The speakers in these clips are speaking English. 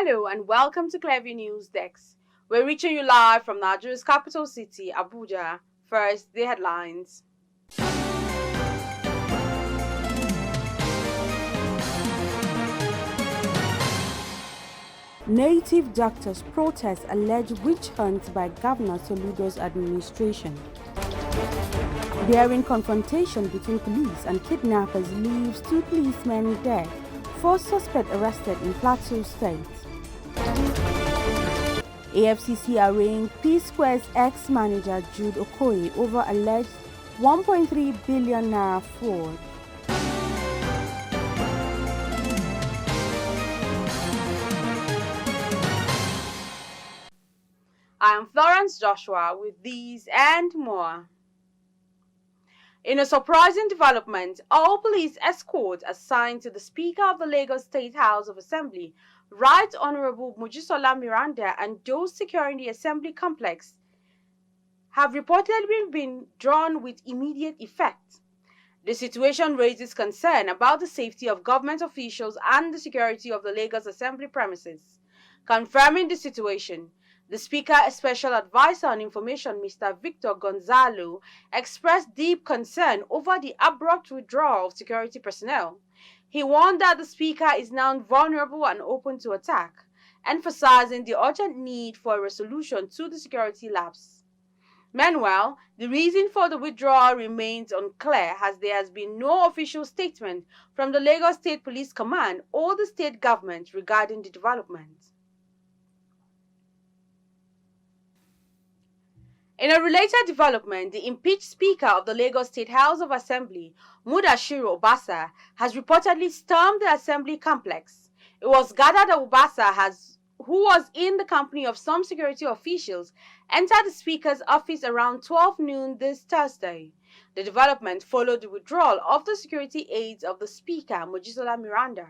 Hello and welcome to Clever News Desk. We're reaching you live from Nigeria's capital city, Abuja. First, the headlines. Native doctors protest alleged witch hunt by Governor Soludo's administration. Daring confrontation between police and kidnappers leaves 2 policemen dead, 4 suspects arrested in Plateau State. EFCC arraigned P-Square's ex-manager Jude Okoye over alleged 1.3 billion naira fraud. I am Florence Joshua with these and more. In a surprising development, all police escorts assigned to the Speaker of the Lagos State House of Assembly, Right Honorable Mojisola Miranda, and those securing the Assembly complex have reportedly been drawn with immediate effect. The situation raises concern about the safety of government officials and the security of the Lagos Assembly premises. Confirming the situation, the Speaker's Special Advisor on Information, Mr. Victor Gonzalo, expressed deep concern over the abrupt withdrawal of security personnel. He warned that the Speaker is now vulnerable and open to attack, emphasizing the urgent need for a resolution to the security lapse. Meanwhile, the reason for the withdrawal remains unclear, as there has been no official statement from the Lagos State Police Command or the state government regarding the development. In a related development, the impeached Speaker of the Lagos State House of Assembly, Mudashiru Obasa, has reportedly stormed the Assembly complex. It was gathered that Obasa, who was in the company of some security officials, entered the Speaker's office around 12 noon this Thursday. The development followed the withdrawal of the security aides of the Speaker, Mojisola Miranda.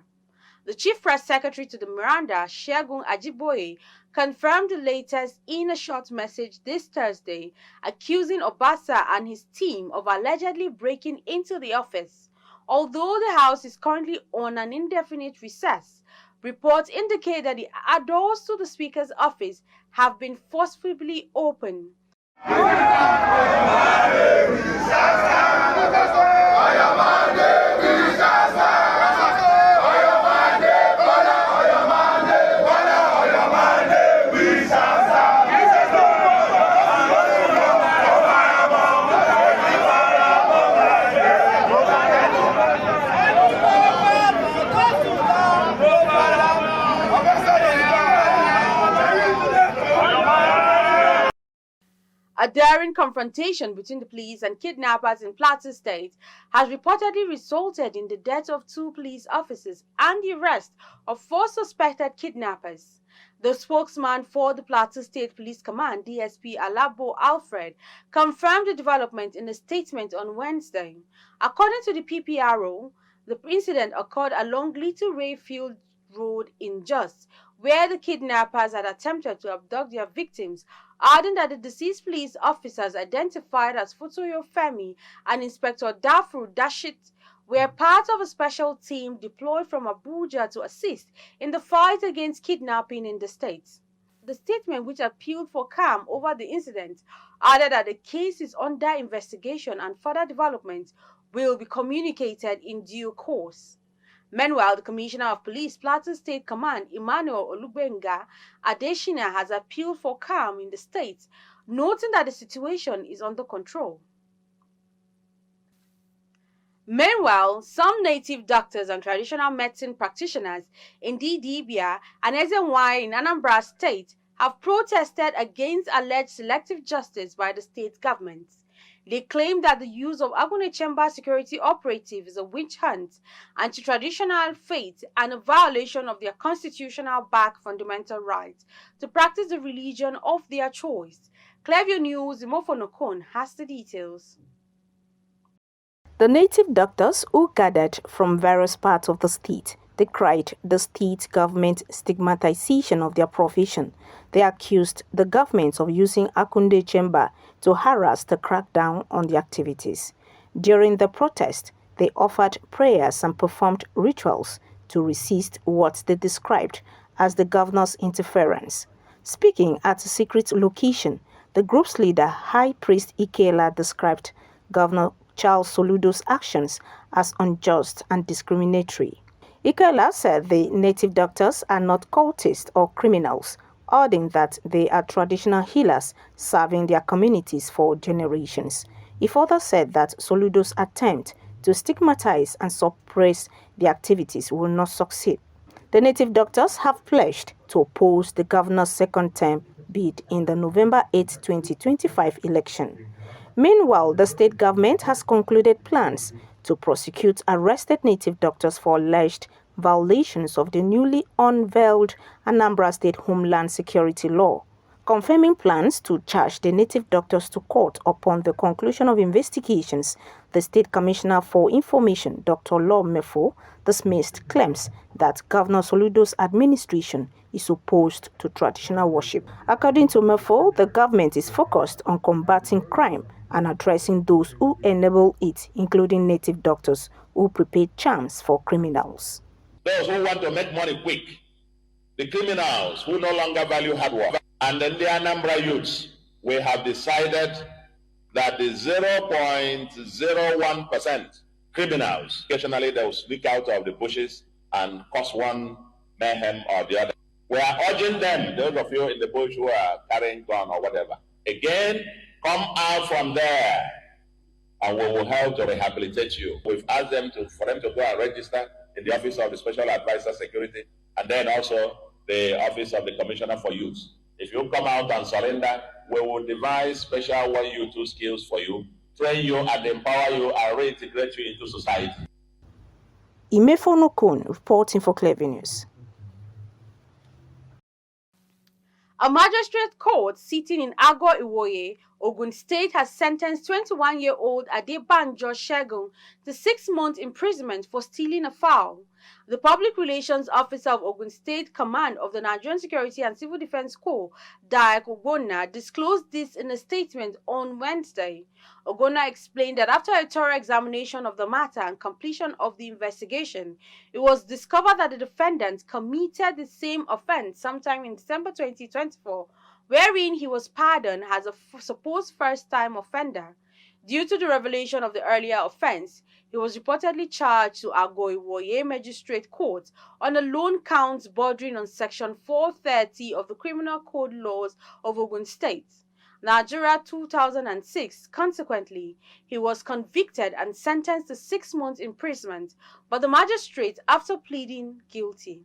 The Chief Press Secretary to the Miranda, Segun Ajiboye, confirmed the latest in a short message this Thursday, accusing Obasa and his team of allegedly breaking into the office. Although the House is currently on an indefinite recess, reports indicate that the doors to the Speaker's office have been forcibly opened. A daring confrontation between the police and kidnappers in Plateau State has reportedly resulted in the death of 2 police officers and the arrest of 4 suspected kidnappers. The spokesman for the Plateau State Police Command, DSP Alabo Alfred, confirmed the development in a statement on Wednesday. According to the PPRO, the incident occurred along Little Rayfield Road in Jos, where the kidnappers had attempted to abduct their victims, adding that the deceased police officers identified as Fotoyo Femi and Inspector Dafru Dashit were part of a special team deployed from Abuja to assist in the fight against kidnapping in the state. The statement, which appealed for calm over the incident, added that the case is under investigation and further developments will be communicated in due course. Meanwhile, the Commissioner of Police, Plateau State Command, Emmanuel Olubenga Adeshina, has appealed for calm in the state, noting that the situation is under control. Meanwhile, some native doctors and traditional medicine practitioners in Didibia and Ezenwai in Anambra State have protested against alleged selective justice by the state government. They claim that the use of Agune Chamber security operative is a witch hunt, anti-traditional faith, and a violation of their constitutional-backed fundamental right to practice the religion of their choice. Clever News, Imofonokon has the details. The native doctors who gathered from various parts of the state decried the state government stigmatization of their profession. They accused the government of using Akunde Chamber to harass the crackdown on the activities. During the protest, they offered prayers and performed rituals to resist what they described as the governor's interference. Speaking at a secret location, the group's leader, High Priest Ikela, described Governor Charles Soludo's actions as unjust and discriminatory. Ikela said the native doctors are not cultists or criminals, adding that they are traditional healers serving their communities for generations. He further said that Soludo's attempt to stigmatize and suppress the activities will not succeed. The native doctors have pledged to oppose the governor's second-term bid in the November 8, 2025 election. Meanwhile, the state government has concluded plans to prosecute arrested native doctors for alleged violations of the newly unveiled Anambra State Homeland Security Law, confirming plans to charge the native doctors to court upon the conclusion of investigations. The State Commissioner for Information, Dr. Law Mefo, dismissed claims that Governor Soludo's administration is opposed to traditional worship. According to Mefo, the government is focused on combating crime and addressing those who enable it, including native doctors who prepare charms for criminals. Those who want to make money quick, the criminals who no longer value hard work, and then the Anambra youths, we have decided that the 0.01% criminals, occasionally they will sneak out of the bushes and cause one mayhem or the other. We are urging them, those of you in the bush who are carrying gun or whatever, again, come out from there and we will help to rehabilitate you. We've asked them for them to go and register in the Office of the Special Advisor Security and then also the Office of the Commissioner for Youth. If you come out and surrender, we will devise special 1U2 skills for you, train you and empower you and reintegrate you into society. Imefo Nokun reporting for Clever News. A magistrate court sitting in Ago Iwoye, Ogun State, has sentenced 21-year-old Adebanjo Shegun to 6 months imprisonment for stealing a fowl. The Public Relations Officer of Ogun State Command of the Nigerian Security and Civil Defense Corps, Daik Ogonna, disclosed this in a statement on Wednesday. Ogonna explained that after a thorough examination of the matter and completion of the investigation, it was discovered that the defendant committed the same offense sometime in December 2024, wherein he was pardoned as a supposed first-time offender. Due to the revelation of the earlier offense, he was reportedly charged to Ago-Iwoye Magistrate Court on a lone count bordering on Section 430 of the Criminal Code Laws of Ogun State, Nigeria 2006. Consequently, he was convicted and sentenced to 6 months imprisonment by the magistrate after pleading guilty.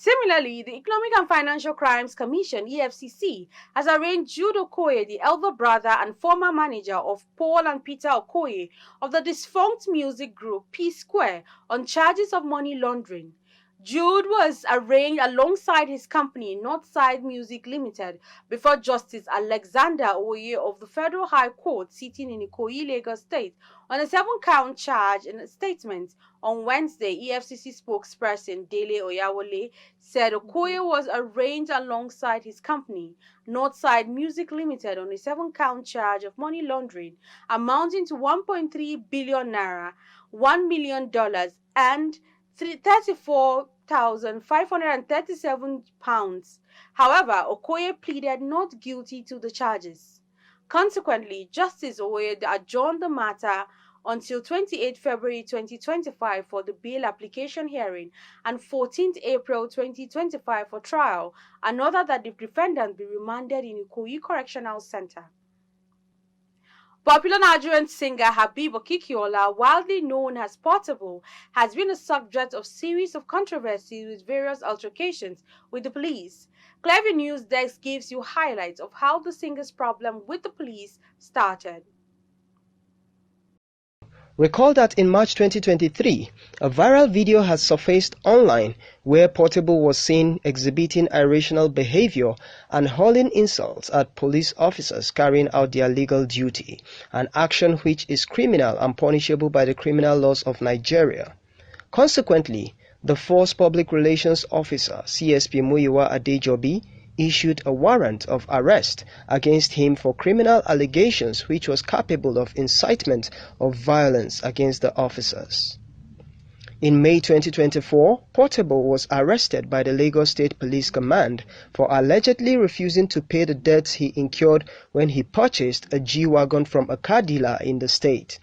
Similarly, the Economic and Financial Crimes Commission, EFCC, has arraigned Jude Okoye, the elder brother and former manager of Paul and Peter Okoye of the defunct music group P-Square, on charges of money laundering. Jude was arraigned alongside his company, Northside Music Limited, before Justice Alexander Oye of the Federal High Court sitting in Ikoyi, Lagos State, on a 7-count charge. In a statement on Wednesday, EFCC spokesperson Dele Oyawole said Okoye was arraigned alongside his company, Northside Music Limited, on a 7-count charge of money laundering amounting to 1.3 billion naira, $1 million, and 34,537 pounds. However, Okoye pleaded not guilty to the charges. Consequently, Justice Oye adjourned the matter until 28 February 2025 for the bail application hearing and 14th April 2025 for trial, and ordered that the defendant be remanded in Ikoyi Correctional Center. Popular Nigerian singer Habib Okikiola, widely known as Portable, has been a subject of series of controversy with various altercations with the police. Clever News Desk gives you highlights of how the singer's problem with the police started. Recall that in March 2023, a viral video has surfaced online where Portable was seen exhibiting irrational behavior and hurling insults at police officers carrying out their legal duty, an action which is criminal and punishable by the criminal laws of Nigeria. Consequently, the Force Public Relations Officer, CSP Muyiwa Adejobi, issued a warrant of arrest against him for criminal allegations which was capable of incitement of violence against the officers. In May 2024, Portable was arrested by the Lagos State Police Command for allegedly refusing to pay the debts he incurred when he purchased a G-Wagon from a car dealer in the state.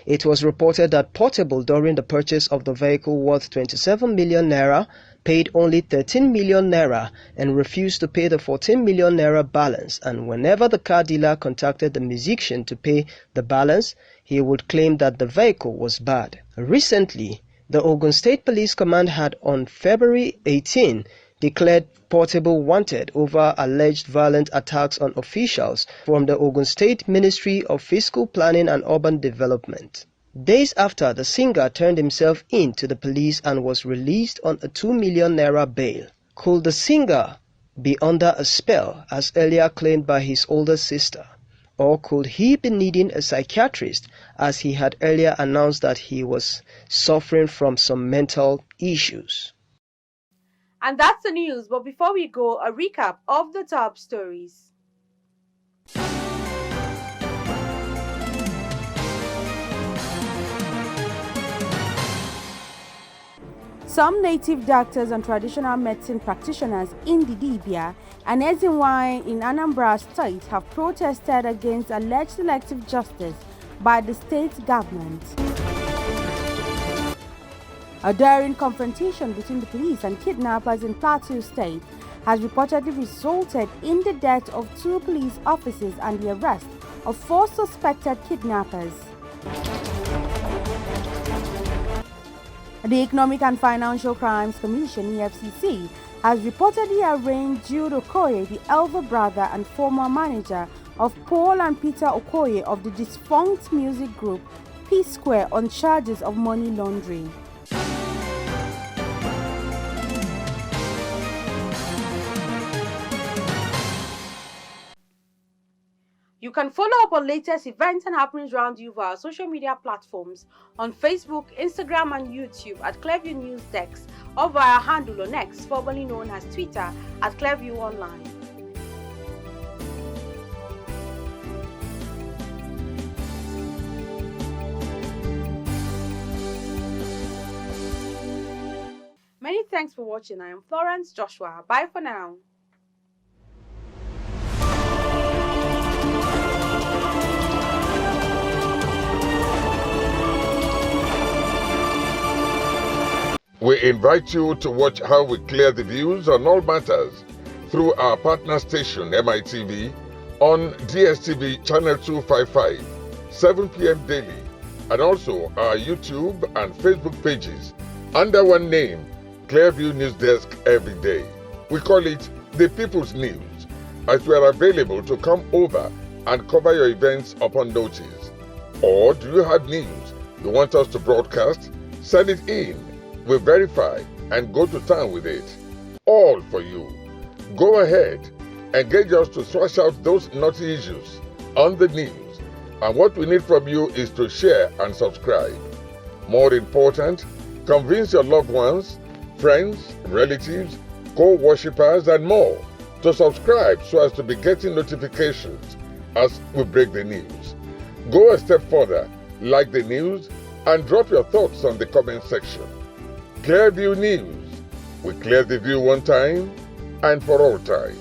It was reported that Portable, during the purchase of the vehicle worth 27 million naira, paid only 13 million naira and refused to pay the 14 million naira balance, and whenever the car dealer contacted the musician to pay the balance, he would claim that the vehicle was bad. Recently, the Ogun State Police Command had on February 18 declared Portable wanted over alleged violent attacks on officials from the Ogun State Ministry of Fiscal Planning and Urban Development. Days after, the singer turned himself in to the police and was released on a 2 million naira bail. Could the singer be under a spell, as earlier claimed by his older sister? Or could he be needing a psychiatrist, as he had earlier announced that he was suffering from some mental issues? And that's the news, but before we go, a recap of the top stories. Some native doctors and traditional medicine practitioners in Didibia and Ezinwai in Anambra State have protested against alleged selective justice by the state government. A daring confrontation between the police and kidnappers in Plateau State has reportedly resulted in the death of 2 police officers and the arrest of 4 suspected kidnappers. The Economic and Financial Crimes Commission, EFCC, has reportedly arraigned Jude Okoye, the elder brother and former manager of Paul and Peter Okoye of the defunct music group P-Square, on charges of money laundering. You can follow up on latest events and happenings around you via social media platforms on Facebook, Instagram, and YouTube at Clearview News Desk, or via our handle on X, formerly known as Twitter, at Clearview Online. Many thanks for watching. I am Florence Joshua. Bye for now. We invite you to watch how we clear the views on all matters through our partner station MITV on DSTV channel 255, 7 p.m. daily, and also our YouTube and Facebook pages under one name, Clearview News Desk, every day. We call it the People's News, as we are available to come over and cover your events upon notice. Or do you have news you want us to broadcast? Send it in. We verify and go to town with it. All for you. Go ahead, engage us to thrash out those naughty issues on the news. And what we need from you is to share and subscribe. More important, convince your loved ones, friends, relatives, co-worshippers, and more to subscribe so as to be getting notifications as we break the news. Go a step further, like the news, and drop your thoughts on the comment section. Clearview News. We clear the view one time and for all time.